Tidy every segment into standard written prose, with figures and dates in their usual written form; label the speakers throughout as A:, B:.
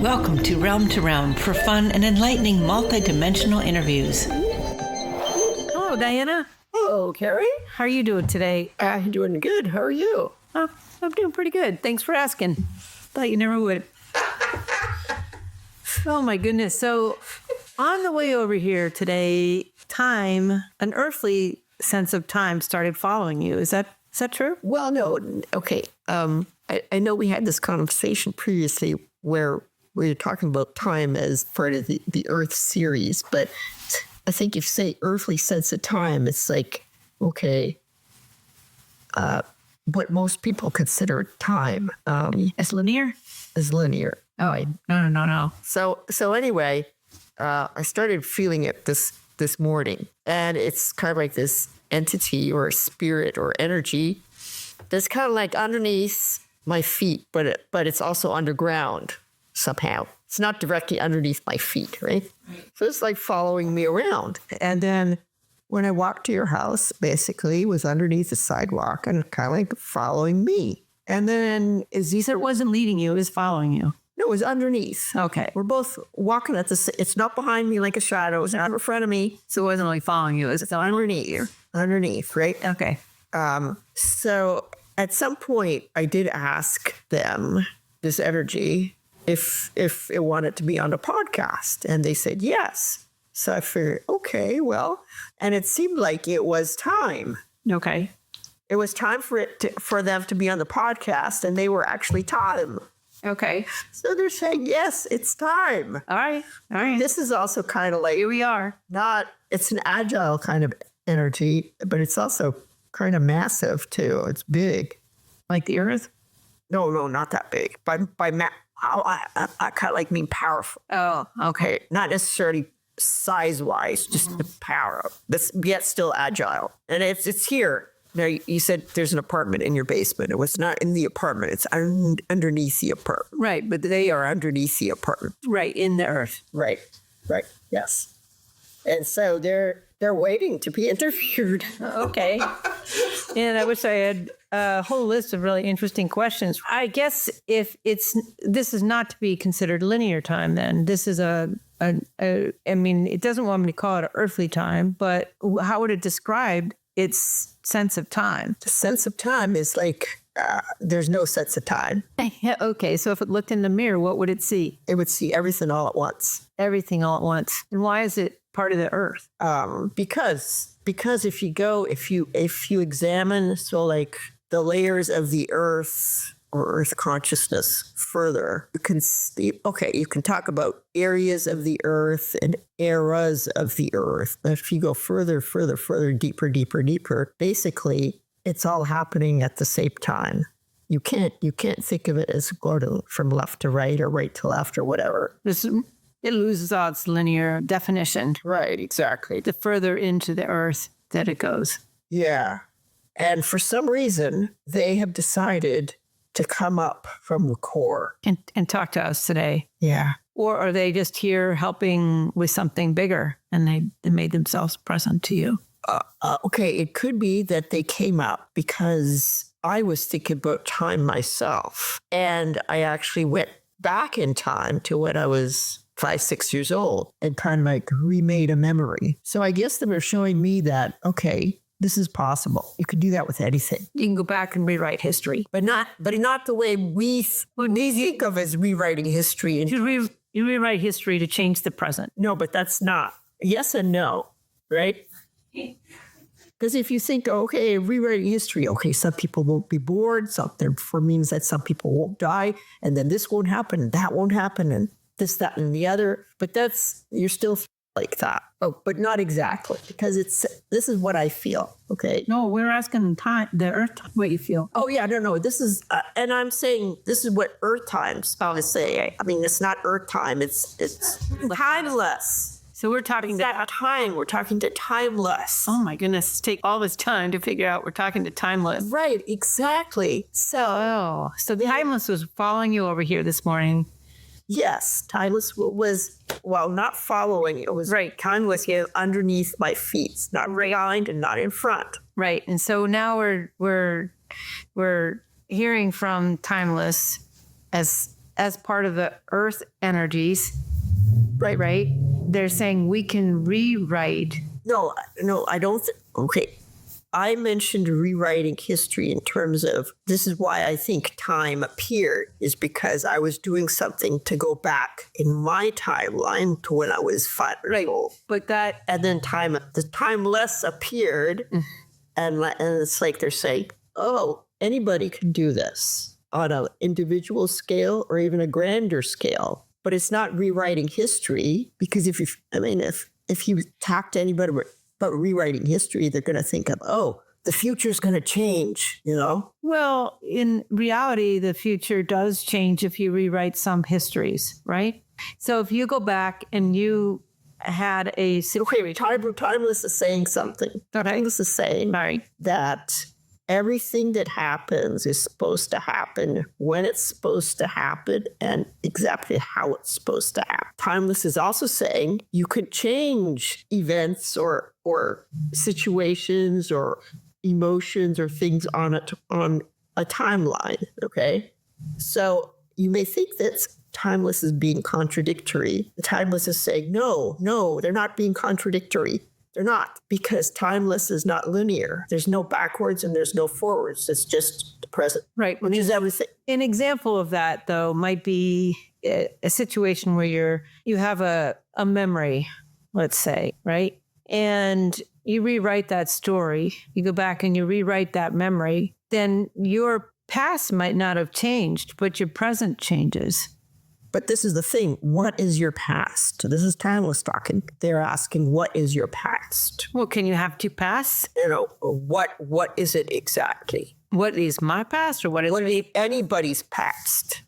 A: Welcome to Realm for fun and enlightening multi-dimensional interviews.
B: Hello, Diana.
C: Hello, Carrie.
B: How are you doing today?
C: I'm doing good. How are you?
B: Oh, I'm doing pretty good. Thanks for asking. Thought you never would. Oh, my goodness. So on the way over here today, time, an earthly sense of time started following you. Is that true?
C: Well, no. Okay. I know we had this conversation previously where we were talking about time as part of the Earth series, but I think if you say earthly sense of time, it's like, okay, what most people consider time.
B: As linear?
C: As linear.
B: Oh, right. No.
C: So anyway, I started feeling it this morning, and it's kind of like this entity or spirit or energy that's kind of like underneath my feet, but it's also underground somehow. It's not directly underneath my feet, right? So it's like following me around. And then when I walked to your house, basically it was underneath the sidewalk and kind of like following me. And then
B: You said it wasn't leading you, it was following you.
C: No, it was underneath.
B: Okay.
C: We're both walking at it's not behind me like a shadow. It's not in front of me.
B: So it wasn't really following you, it's underneath.
C: Underneath, right?
B: Okay.
C: So at some point I did ask them, this energy, if it wanted to be on the podcast, and they said yes. So I figured, okay, well, and it seemed like it was time.
B: Okay.
C: It was time for them to be on the podcast, and they were actually time.
B: Okay.
C: So they're saying, yes, it's time.
B: All right.
C: This is also kind of like,
B: Here we are.
C: It's an agile kind of energy, but it's also kind of massive too. It's big.
B: Like the Earth?
C: No, not that big. I kind of like mean powerful.
B: Oh, okay.
C: Not necessarily size-wise, just the power of this, yet still agile. And it's here. Now, you said there's an apartment in your basement. It was not in the apartment. It's underneath the apartment.
B: Right, but
C: They are underneath the apartment.
B: right in the Earth.
C: Right. Yes. And so they're waiting to be interviewed.
B: Okay. And I wish I had a whole list of really interesting questions. I guess if this is not to be considered linear time, then this is I mean, it doesn't want me to call it an earthly time, but how would it describe its sense of time?
C: The sense of time is like, there's no sense of time.
B: Okay, so if it looked in the mirror, what would it see?
C: It would see everything all at once.
B: Everything all at once. And why is it part of the Earth?
C: Because if you examine, so like the layers of the Earth or Earth consciousness further, you can see, you can talk about areas of the Earth and eras of the Earth. But if you go further, deeper, basically it's all happening at the same time. You can't think of it as going from left to right or right to left or whatever.
B: It loses all its linear definition.
C: Right, exactly.
B: The further into the Earth that it goes.
C: Yeah. And for some reason, they have decided to come up from the core.
B: And talk to us today.
C: Yeah.
B: Or are they just here helping with something bigger and they made themselves present to you?
C: Okay, it could be that they came up because I was thinking about time myself. And I actually went back in time to when I was 5-6 years old and kind of like remade a memory. So I guess they were showing me that, okay, this is possible. You can do that with anything.
B: You can go back and rewrite history.
C: But not the way we think of as rewriting history. And
B: You rewrite history to change the present.
C: no, but that's not. Yes and no, right? Because if you think, okay, rewriting history, okay, some people won't be born, something means that some people won't die, and then this won't happen, and that won't happen, and this, that, and the other. But you're still like that. Oh, but not exactly, because this is what I feel, okay?
B: No, we're asking the Earth what you feel.
C: Oh, yeah, no, this is, and I'm saying this is what Earth times, I would say. I mean, it's not Earth time, it's timeless.
B: So we're talking
C: That time, we're talking to timeless.
B: oh my goodness, take all this time to figure out we're talking to timeless.
C: Right, exactly. So
B: the timeless was following you over here this morning.
C: yes, timeless was, well, not following. It was
B: Right.
C: timeless underneath my feet, not behind and not in front.
B: Right. And so now we're hearing from timeless as as part of the earth energies, right? They're saying we can rewrite.
C: No, I don't. Okay. I mentioned rewriting history in terms of this is why I think time appeared, is because I was doing something to go back in my timeline to when I was 5 years old.
B: But that,
C: And then the timeless appeared, and it's like they're saying, oh, anybody can do this on an individual scale or even a grander scale. But it's not rewriting history, because if you talk to anybody about rewriting history, they're going to think of, oh, the future's going to change, you know?
B: well, in reality, the future does change if you rewrite some histories, right? So if you go back and you had a
C: Okay, Timeless is saying something. Timeless is saying that everything that happens is supposed to happen when it's supposed to happen and exactly how it's supposed to happen. Timeless is also saying you could change events or situations or emotions or things on a timeline, okay? So you may think that Timeless is being contradictory. Timeless is saying, no, they're not being contradictory. They're not, because timeless is not linear. There's no backwards and there's no forwards. It's just the present.
B: Right.
C: Which is everything.
B: An example of that, though, might be a situation where you have a memory, let's say, right? And you rewrite that story. You go back and you rewrite that memory. Then your past might not have changed, but your present changes.
C: But this is the thing. What is your past? This is Timeless talking. They're asking, what is your past?
B: Well, can you have two pasts?
C: You know, what is it exactly?
B: What is my past, or what is
C: anybody's past?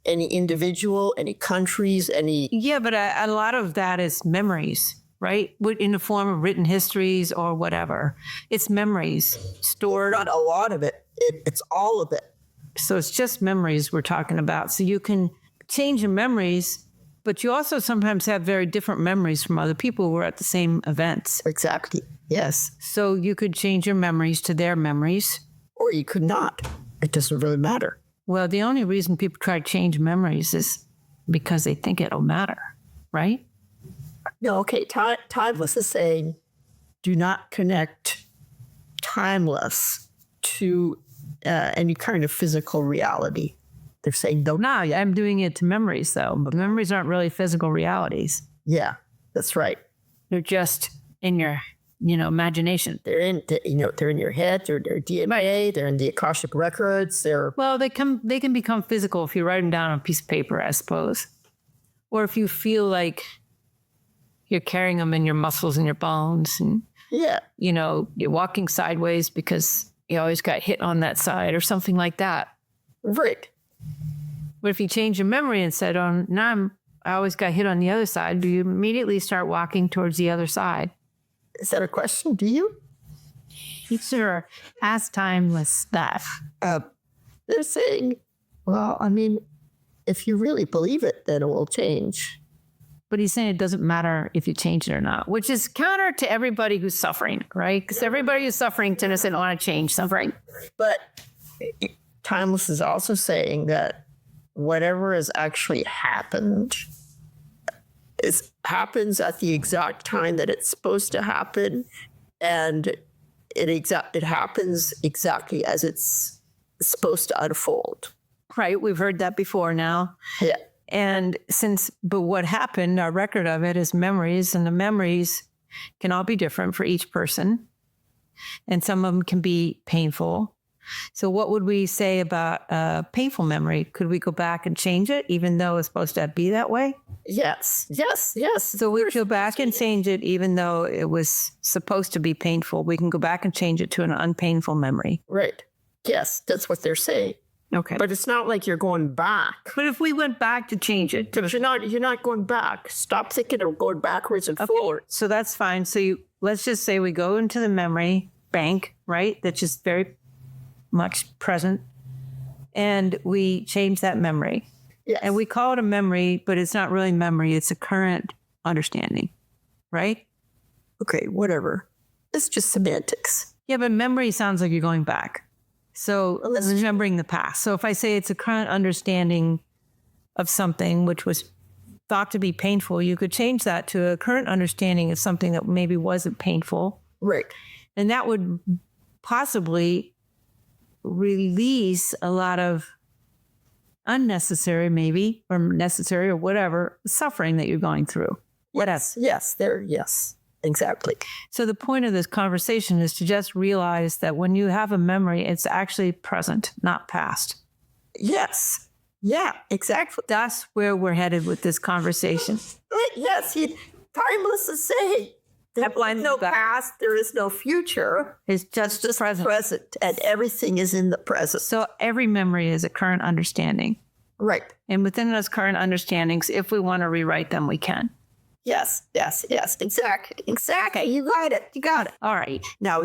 C: Any individual, any countries, any...
B: Yeah, but a lot of that is memories, right? In the form of written histories or whatever. It's memories stored.
C: Not a lot of it. It's all of it.
B: So it's just memories we're talking about. So you can change your memories, but you also sometimes have very different memories from other people who were at the same events.
C: Exactly. Yes.
B: So you could change your memories to their memories.
C: Or you could not. It doesn't really matter.
B: Well, the only reason people try to change memories is because they think it'll matter, right?
C: No, okay. Timeless is saying, do not connect timeless to any kind of physical reality. They're saying don't.
B: No, I'm doing it to memories, though. But memories aren't really physical realities.
C: Yeah, that's right.
B: They're just in your, imagination.
C: They're in your head. They're DNA. They're in the Akashic records.
B: Well, they can become physical if you write them down on a piece of paper, I suppose, or if you feel like you're carrying them in your muscles and your bones, and you're walking sideways because you always got hit on that side or something like that.
C: Right.
B: But if you change your memory and said, I always got hit on the other side, do you immediately start walking towards the other side?
C: Is that a question? Do you?
B: Sure. Ask Timeless stuff.
C: They're saying, well, if you really believe it, then it will change.
B: But he's saying it doesn't matter if you change it or not, which is counter to everybody who's suffering, right? Because everybody who's suffering tends to want to change suffering.
C: But Timeless is also saying that whatever has actually happened happens at the exact time that it's supposed to happen, and it happens exactly as it's supposed to unfold.
B: Right, we've heard that before now.
C: Yeah.
B: And but what happened, our record of it is memories, and the memories can all be different for each person, and some of them can be painful. So what would we say about a painful memory? Could we go back and change it, even though it's supposed to be that way?
C: Yes.
B: So we go back and change it, even though it was supposed to be painful. We can go back and change it to an unpainful memory.
C: Right. Yes, that's what they're saying.
B: Okay.
C: But it's not like you're going back.
B: But if we went back to change it.
C: But you're not going back. Stop thinking of going backwards and forward.
B: So that's fine. So let's just say we go into the memory bank, right? That's just very much present, and we change that memory.
C: Yes.
B: And we call it a memory, but it's not really memory. It's a current understanding, right?
C: Okay, whatever. It's just semantics.
B: Yeah, but memory sounds like you're going back. So remembering the past. So if I say it's a current understanding of something which was thought to be painful, you could change that to a current understanding of something that maybe wasn't painful.
C: Right.
B: And that would possibly release a lot of unnecessary, maybe, or necessary or whatever, suffering that you're going through.
C: Yes. Yes, exactly.
B: So the point of this conversation is to just realize that when you have a memory, it's actually present, not past.
C: Yes. Yeah, exactly.
B: That's where we're headed with this conversation.
C: Yes, timeless is saying there is no past, there is no future.
B: It's just the
C: present, and everything is in the present.
B: So every memory is a current understanding.
C: Right.
B: And within those current understandings, if we want to rewrite them, we can.
C: Yes. Exactly. You got it.
B: All right.
C: Now,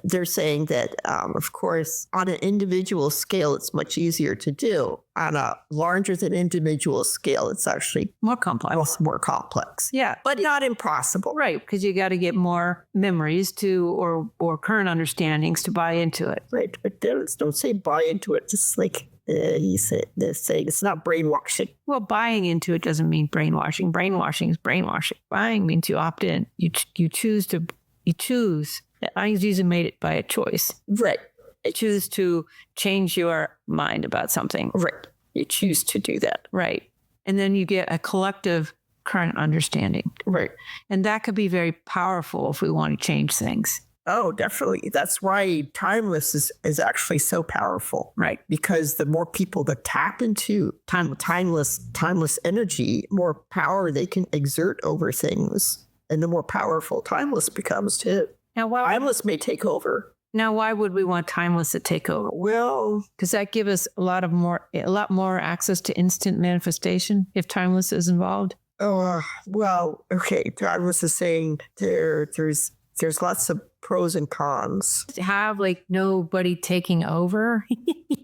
C: they're saying that, of course, on an individual scale, it's much easier to do. On a larger than individual scale, it's actually
B: More complex.
C: more complex.
B: Yeah.
C: But not impossible.
B: Right. Because you got to get more memories to, or current understandings to buy into it.
C: Right. But don't say buy into it. Just like they're saying it's not brainwashing.
B: Well, buying into it doesn't mean brainwashing. Brainwashing is brainwashing. Buying means you opt in. You choose. I usually made it by a choice.
C: Right.
B: You choose to change your mind about something.
C: Right. You choose to do that.
B: Right. And then you get a collective current understanding.
C: Right.
B: And that could be very powerful if we want to change things.
C: Oh, definitely. That's why timeless is actually so powerful.
B: Right.
C: Because the more people that tap into timeless energy, more power they can exert over things. And the more powerful timeless becomes too.
B: Now,
C: Timeless may take over.
B: Now, why would we want timeless to take over?
C: Well,
B: Because that give us a lot more access to instant manifestation if timeless is involved.
C: well, okay. Timeless is saying there's lots of pros and cons.
B: To have like nobody taking over.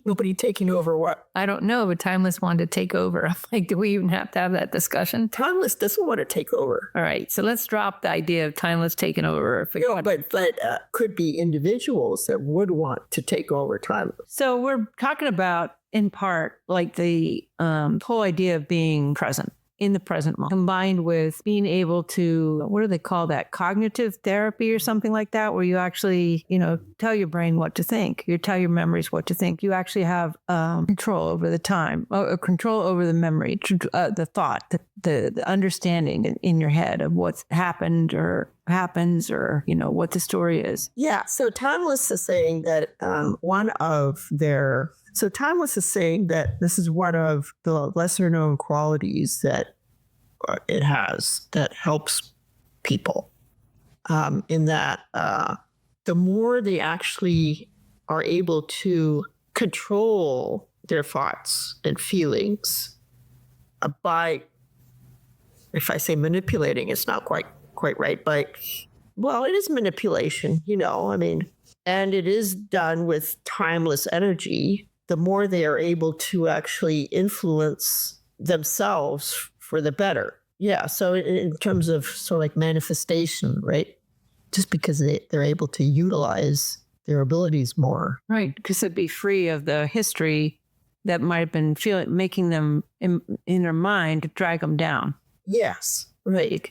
C: Nobody taking over what?
B: I don't know, but timeless wanted to take over. I'm like, do we even have to have that discussion?
C: Timeless doesn't want to take over.
B: All right, so let's drop the idea of timeless taking over.
C: But could be individuals that would want to take over timeless.
B: So we're talking about, in part, like the whole idea of being present. In the present moment, combined with being able to, what do they call that? Cognitive therapy or something like that, where you actually, tell your brain what to think. You tell your memories what to think. You actually have control over the time, or control over the memory, the thought, the understanding in your head of what's happened or happens, or, what the story is.
C: Yeah. So Timeless is saying that Timeless is saying that this is one of the lesser known qualities that it has that helps people, in that the more they actually are able to control their thoughts and feelings by, if I say manipulating, it's not quite right, but well, it is manipulation, and it is done with timeless energy. The more they are able to actually influence themselves for the better. Yeah. So in terms of sort of like manifestation, right? Just because they're able to utilize their abilities more.
B: Right. Because it'd be free of the history that might have been making them in their mind to drag them down.
C: Yes.
B: Right.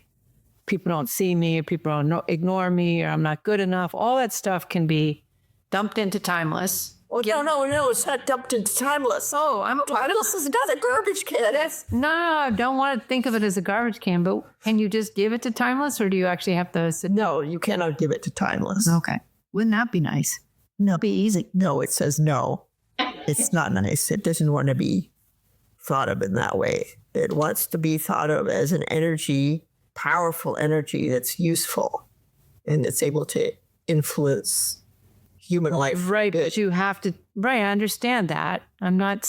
B: People don't see me, or people don't ignore me, or I'm not good enough. All that stuff can be dumped into timeless.
C: Oh, no, it's not dumped into timeless.
B: Oh,
C: Timeless is not a garbage can.
B: No, I don't want to think of it as a garbage can, but can you just give it to timeless, or do you actually have to sit?
C: No, you cannot give it to timeless.
B: Okay. Wouldn't that be nice?
C: No, be easy. No, it says no. It's not nice. It doesn't want to be thought of in that way. It wants to be thought of as an energy, powerful energy that's useful and it's able to influence human life.
B: Right, but you have to, right, I understand that. I'm not,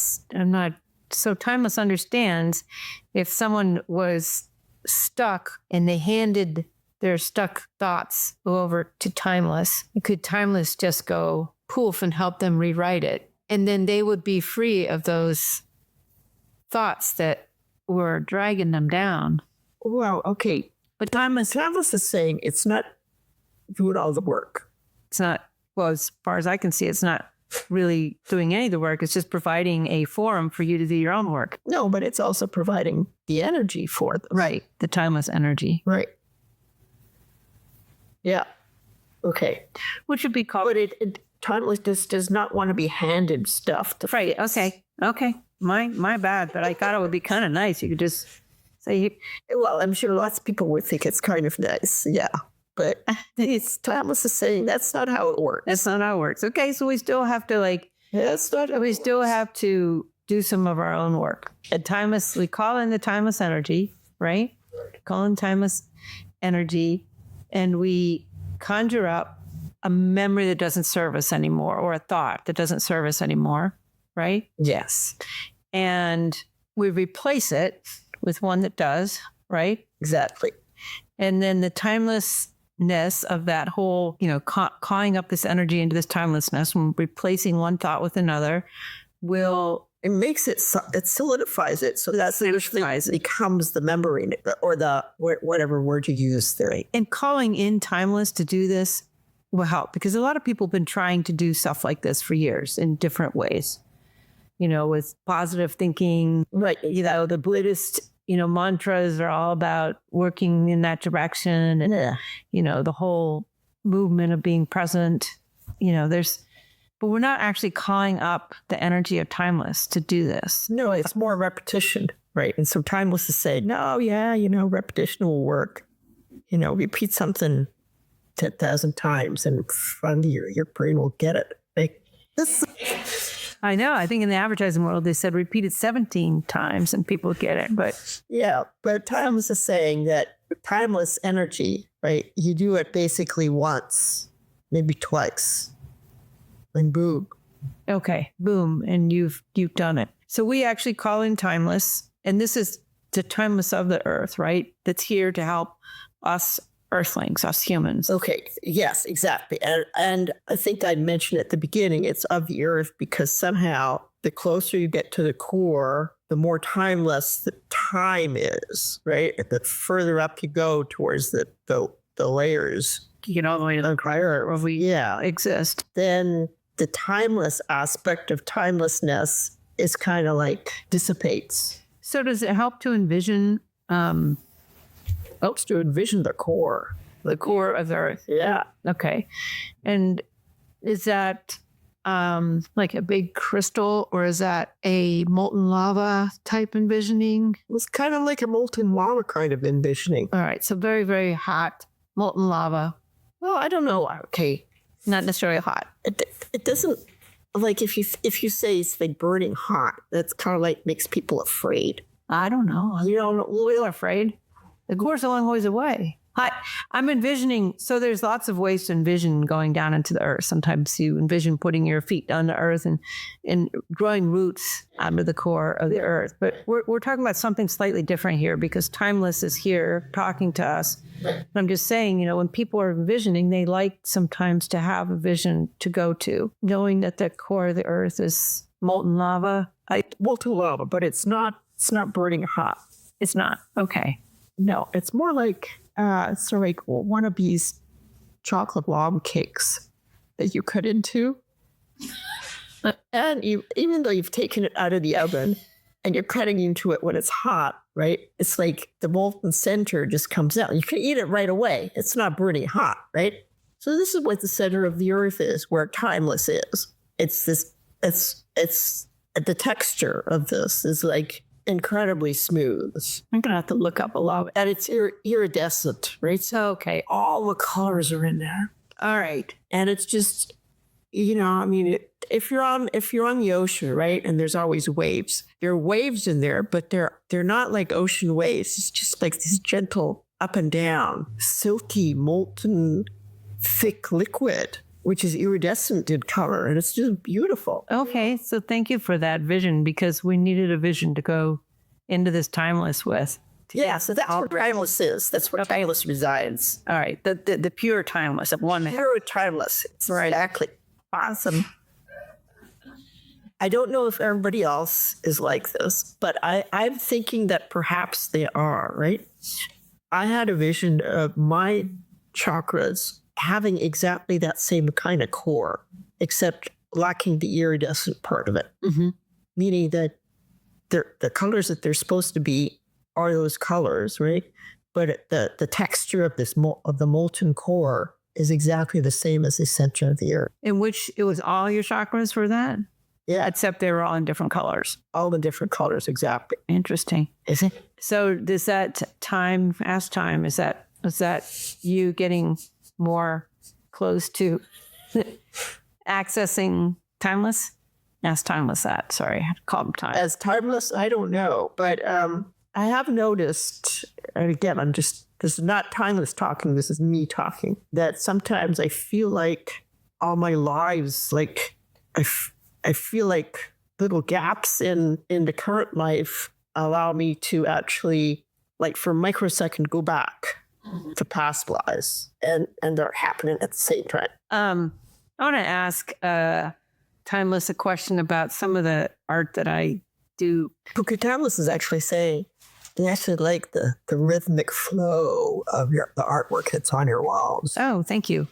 B: so timeless understands if someone was stuck and they handed their stuck thoughts over to timeless, could timeless just go poof and help them rewrite it? And then they would be free of those thoughts that were dragging them down.
C: Well, okay. But timeless is saying it's not doing all the work.
B: It's not, well, as far as I can see, it's not really doing any of the work. It's just providing a forum for you to do your own work.
C: No, but it's also providing the energy for them.
B: Right. The timeless energy.
C: Right. Yeah. Okay.
B: Which would be called...
C: But timeless does not want to be handed stuff to
B: Right.
C: fix.
B: Okay. My bad. But I thought it would be kind of nice. You could just say...
C: Well, I'm sure lots of people would think it's kind of nice. Yeah. But it's timeless is saying that's not how it works.
B: That's not how it works. Okay. So we still have to
C: That's not how
B: we still have to do some of our own work. And timeless, we call in the timeless energy, right? Call in timeless energy, and we conjure up a memory that doesn't serve us anymore, or a thought that doesn't serve us anymore, right?
C: Yes.
B: And we replace it with one that does, right?
C: Exactly.
B: And then the timelessness of that whole, calling up this energy into this timelessness and replacing one thought with another
C: it makes it solidifies it. So that's usually becomes the memory or the whatever word you use there.
B: And calling in timeless to do this will help, because a lot of people have been trying to do stuff like this for years in different ways, with positive thinking,
C: Right.
B: The Buddhist, mantras are all about working in that direction. And, the whole movement of being present, but we're not actually calling up the energy of timeless to do this.
C: No, it's more repetition, right? And so timeless is saying, no, yeah, repetition will work. Repeat something 10,000 times and finally your brain will get it. Like this.
B: I know. I think in the advertising world, they said repeat it 17 times and people get it. But
C: yeah, but timeless is saying that timeless energy, right? You do it basically once, maybe twice. And boom.
B: Okay, boom, and you've done it. So we actually call in timeless, and this is the timeless of the earth, right? That's here to help us earthlings, us humans.
C: Okay, yes, exactly. And I think I mentioned at the beginning, it's of the earth because somehow the closer you get to the core, the more timeless the time is, right? The further up you go towards the layers,
B: You get all the way to the core where we exist.
C: then the timeless aspect of timelessness is kind of like dissipates.
B: So does it help to envision?
C: Helps to envision the core.
B: The core of the earth.
C: Yeah.
B: Okay. And is that like a big crystal, or is that a molten lava type envisioning?
C: It was kind of like a molten lava kind of envisioning.
B: All right. So very, very hot molten lava.
C: Well, I don't know. Okay.
B: Not necessarily hot.
C: It doesn't, like if you say it's like burning hot, that's kind of like makes people afraid.
B: I don't know. We're afraid. The core's a long ways away. I'm envisioning, so there's lots of ways to envision going down into the earth. Sometimes you envision putting your feet down to earth and growing roots out of the core of the earth. But we're talking about something slightly different here, because timeless is here talking to us. Right. I'm just saying, when people are envisioning, they like sometimes to have a vision to go to, knowing that the core of the earth is molten lava.
C: Molten lava, but it's not burning hot.
B: It's not. Okay.
C: No, it's more like sort of like one of these chocolate lava cakes that you cut into. And even though you've taken it out of the oven and you're cutting into it when it's hot, right? It's like the molten center just comes out. You can eat it right away. It's not burning hot, right? So this is what the center of the earth is, where timeless is. It's the texture of this is like incredibly smooth.
B: I'm going to have to look up a lot.
C: And it's iridescent, right? So,
B: Okay.
C: all the colors are in there.
B: All right.
C: And it's just, if you're on the ocean, right? And there's always waves. There are waves in there, but they're not like ocean waves. It's just like this gentle up and down, silky, molten, thick liquid, which is iridescent in color. And it's just beautiful.
B: Okay. So thank you for that vision, because we needed a vision to go into this timeless with.
C: Yeah, so that's what timeless is. That's where timeless resides.
B: All right. The pure timeless of one.
C: Pure timeless.
B: Right.
C: Exactly. Awesome. I don't know if everybody else is like this, but I'm thinking that perhaps they are, right? I had a vision of my chakras having exactly that same kind of core, except
D: lacking the iridescent part of it, meaning that the colors that they're supposed to be are those colors, right? But the texture of the molten core is exactly the same as the center of the earth.
B: In which it was all your chakras for that?
D: Yeah,
B: Except they were all in different colors.
D: all the different colors, exactly.
B: Interesting.
D: Is it?
B: So does that time, is that you getting more close to accessing timeless? Ask timeless that. Sorry, I had to call them time.
D: As timeless, I don't know, but I have noticed, and again, this is not timeless talking, this is me talking, that sometimes I feel like all my lives, like I feel like little gaps in the current life allow me to actually, like for a microsecond, go back to past lives, and they're happening at the same time.
B: I want to ask Timeless a question about some of the art that I do.
D: Porque Timeless is actually saying they actually like the rhythmic flow of the artwork that's on your walls.
B: Oh, thank you.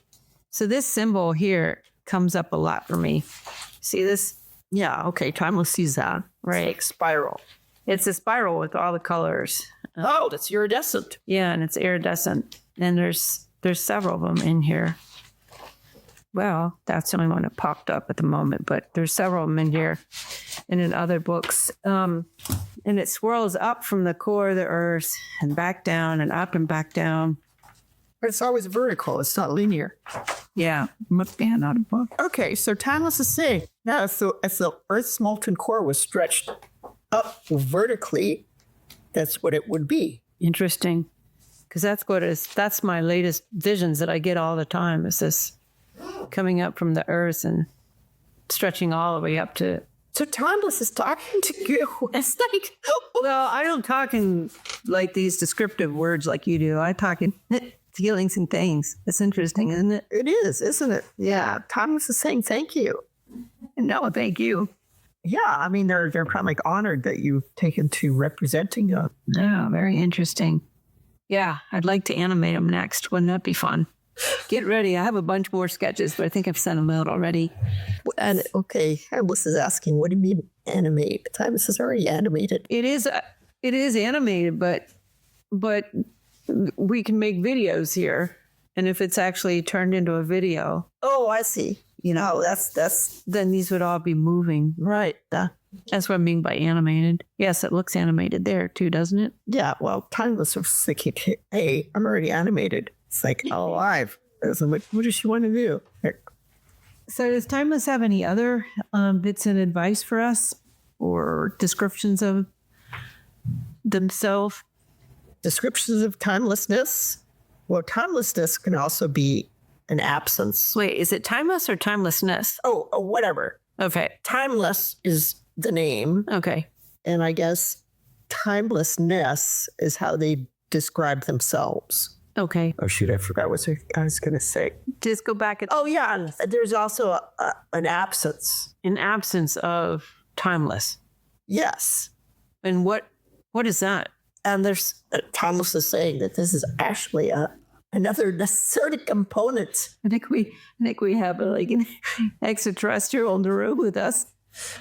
B: So this symbol here comes up a lot for me. See this?
D: Yeah, okay, Timeless sees that.
B: Right.
D: It's like spiral.
B: It's a spiral with all the colors.
D: Oh, that's iridescent.
B: Yeah, and it's iridescent. And there's several of them in here. Well, that's the only one that popped up at the moment, but there's several of them in here and in other books. And it swirls up from the core of the earth and back down and up and back down.
D: But it's always vertical. It's not linear.
B: Yeah, not a book.
D: Okay, so Timeless is saying now if the Earth's molten core was stretched up vertically, that's what it would be.
B: Interesting. Because that's my latest visions that I get all the time, is this coming up from the earth and stretching all the way up to.
D: So Timeless is talking to you. It's like,
B: Well, I don't talk in like these descriptive words like you do. I talk in feelings and things. It's interesting, isn't it?
D: it is, isn't it? Yeah, Timeless is saying thank you.
B: No, thank you.
D: Yeah, I mean they're kind of like honored that you've taken to representing them.
B: Yeah, very interesting. Yeah, I'd like to animate them next. Wouldn't that be fun? Get ready. I have a bunch more sketches, but I think I've sent them out already.
D: And okay, Timeless is asking, what do you mean animate? Timeless is already animated.
B: It is animated, but we can make videos here. And if it's actually turned into a video,
D: Oh, I see. You know, that's
B: then these would all be moving.
D: right.
B: That's what I mean by animated. Yes, it looks animated there too, doesn't it?
D: Yeah, well, Timeless was thinking, hey, I'm already animated. It's like, alive. So what does she want to do?
B: So does Timeless have any other bits and advice for us or descriptions of themselves?
D: Descriptions of timelessness. Well, timelessness can also be an absence.
B: Wait, is it timeless or timelessness?
D: Oh, whatever.
B: Okay.
D: Timeless is the name.
B: Okay.
D: And I guess timelessness is how they describe themselves.
B: Okay.
D: Oh, shoot, I forgot what I was going to say.
B: Just go back at
D: Oh, yeah. And there's also an absence.
B: an absence of timeless.
D: Yes.
B: And what is that?
D: And there's Timeless is saying that this is actually another necessary component.
B: I think we have like an extraterrestrial in the room with us.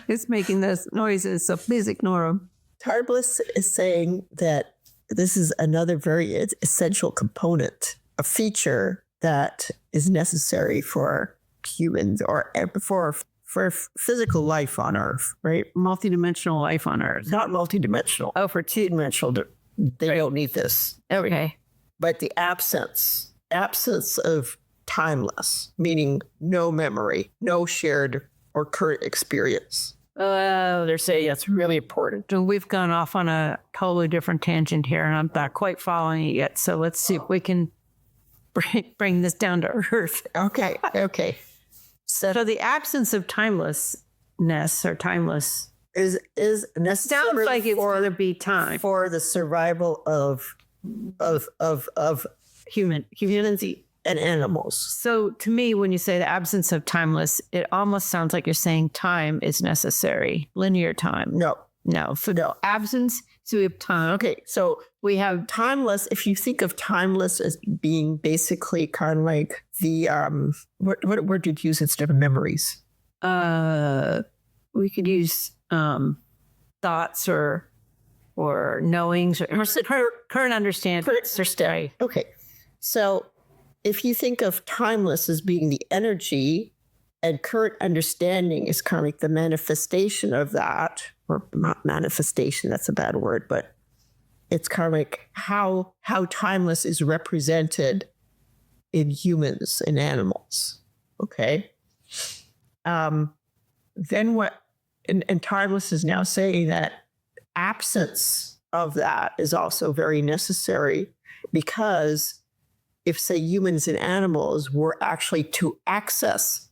B: It's making those noises, so please ignore them.
D: Timeless is saying that this is another very essential component, a feature that is necessary for humans or for physical life on Earth, right?
B: Multidimensional life on Earth.
D: Not multidimensional.
B: Oh, for
D: Two-dimensional, they don't need this.
B: okay.
D: But the absence of timeless, meaning no memory, no shared or current experience. They're saying that's really important.
B: So we've gone off on a totally different tangent here, and I'm not quite following it yet. So let's see if we can bring this down to earth.
D: Okay.
B: So the absence of timelessness or timeless
D: Is necessary
B: sounds like it's going to be time
D: for the survival of humanity and animals.
B: So to me, when you say the absence of timeless, it almost sounds like you're saying time is necessary, linear time.
D: No.
B: So no absence. So we have time.
D: Okay, so we have timeless. If you think of timeless as being basically kind of like the what word did you use instead of memories?
B: We could use thoughts or knowings or current understanding.
D: Okay. So if you think of timeless as being the energy and current understanding is kind of like the manifestation of that, or not manifestation, that's a bad word, but it's kind of like how timeless is represented in humans and animals. Okay. Then what, and timeless is now saying that absence of that is also very necessary, because if, say, humans and animals were actually to access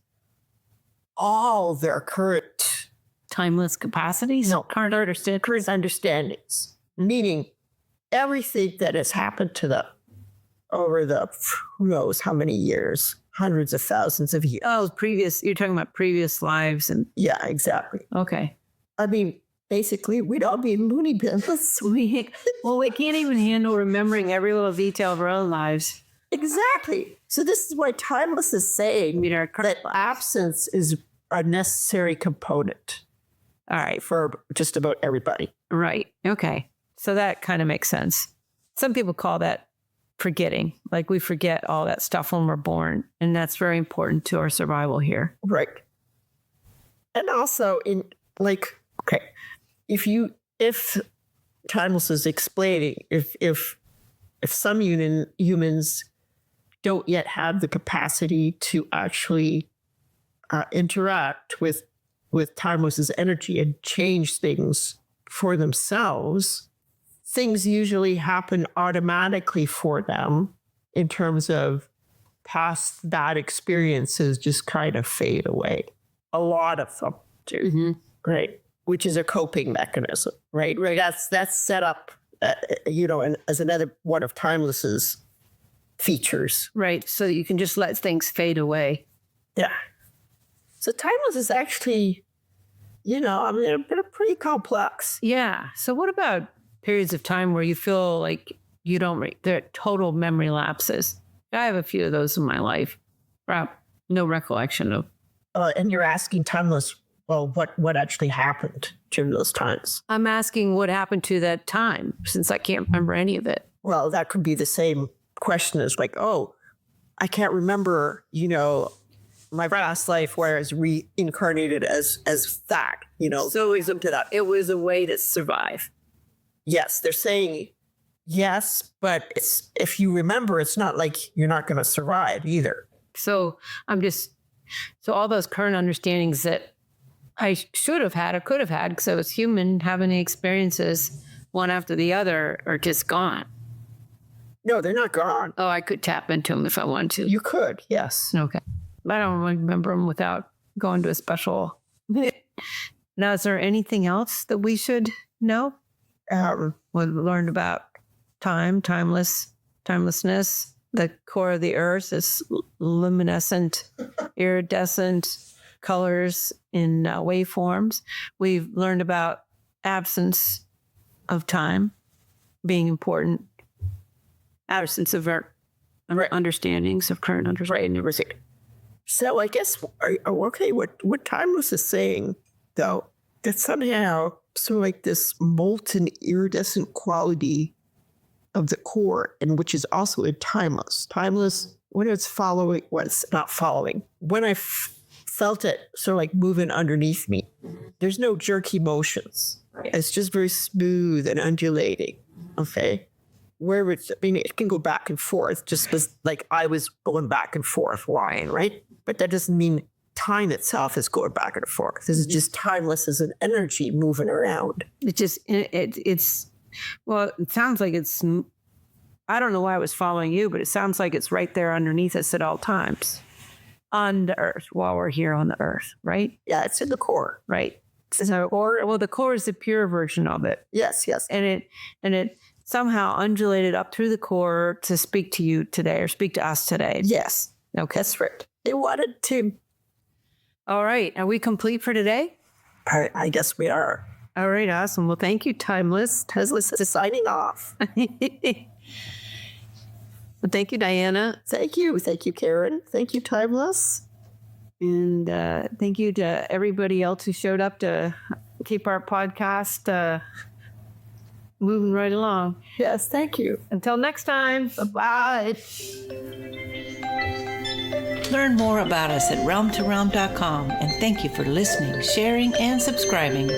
D: all their current
B: Timeless capacities?
D: No.
B: Current
D: understandings, meaning everything that has happened to them over the who knows how many years, hundreds of thousands of years.
B: Oh, you're talking about previous lives and.
D: Yeah, exactly.
B: Okay.
D: I mean, basically, we'd all be loony bins.
B: We can't even handle remembering every little detail of our own lives.
D: Exactly. So this is why timeless is saying that absence is a necessary component.
B: All right.
D: For just about everybody.
B: Right. Okay. So that kind of makes sense. Some people call that forgetting. Like we forget all that stuff when we're born. And that's very important to our survival here.
D: Right. And also if timeless is explaining, if some humans don't yet have the capacity to actually interact with timeless's energy and change things for themselves, things usually happen automatically for them in terms of past bad experiences just kind of fade away. A lot of them do, right? Which is a coping mechanism, right? Right. That's set up, and as another one of timeless's features.
B: Right. So you can just let things fade away.
D: Yeah. So timeless is actually, they're pretty complex.
B: Yeah. So what about periods of time where you feel like you don't, they're total memory lapses? I have a few of those in my life. No recollection of.
D: And you're asking timeless, well, what actually happened during those times?
B: I'm asking what happened to that time, since I can't remember any of it.
D: Well, that could be the same question as like, oh, I can't remember, my past life where I was reincarnated as that,
B: So it was a way to survive.
D: Yes, they're saying yes, but if you remember, it's not like you're not going to survive either.
B: So so all those current understandings that I should have had or could have had because I was human, having the experiences one after the other are just gone.
D: No, they're not gone.
B: Oh, I could tap into them if I wanted to.
D: You could, yes.
B: Okay. I don't remember them without going to a special. Now, is there anything else that we should know? We learned about timelessness. The core of the earth is luminescent, iridescent colors in waveforms. We've learned about absence of time being important, absence of our understandings of current understanding.
D: Right. So I guess, okay, what timeless is saying, though, that somehow, so like this molten iridescent quality of the core, and which is also in timeless. Timeless, when it's following, what's not following. When I felt it sort of like moving underneath me, there's no jerky motions. It's just very smooth and undulating. Okay. Where it can go back and forth, just as like I was going back and forth lying, right? But that doesn't mean time itself is going back and forth. This is just timeless as an energy moving around.
B: It sounds like it's, I don't know why I was following you, but it sounds like it's right there underneath us at all times on the earth while we're here on the earth, right?
D: Yeah, it's in the core.
B: Right. So, the core is the pure version of it.
D: Yes.
B: And it somehow undulated up through the core to speak to you today or speak to us today.
D: Yes.
B: Okay.
D: That's right. They wanted to.
B: All right. Are we complete for today?
D: I guess we are.
B: All right. Awesome. Well, thank you, Timeless.
D: Timeless is signing off.
B: Well, thank you, Diana.
D: Thank you. Thank you, Karin. Thank you, Timeless.
B: And thank you to everybody else who showed up to keep our podcast moving right along.
D: Yes, thank you.
B: Until next time.
D: Bye.
A: Learn more about us at realmtorealm.com, and thank you for listening, sharing, and subscribing.